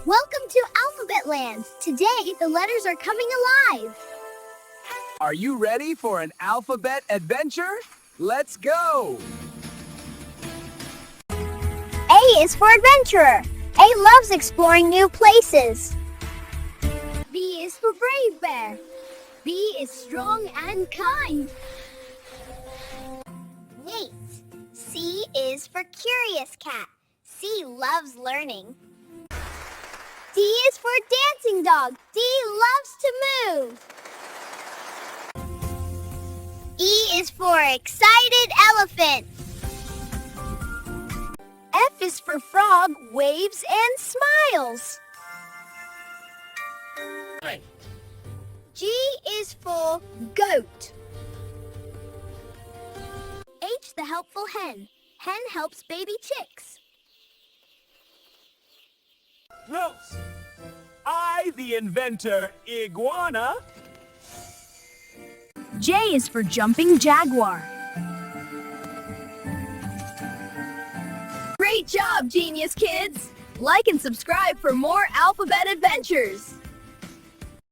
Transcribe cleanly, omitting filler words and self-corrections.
Welcome to Alphabet Land. Today, the letters are coming alive. Are you ready for an alphabet adventure? Let's go! A is for adventurer. A loves exploring new places. B is for brave bear. B is strong and kind. Wait. C is for curious cat. C loves learning. D is for dancing dog. D loves to move. E is for excited elephant. F is for frog, waves and smiles. G is for goat. H, the helpful hen. Hen helps baby chicks. Close! I, the inventor Iguana. J is for Jumping Jaguar. Great job, genius kids! Like and subscribe for more alphabet adventures.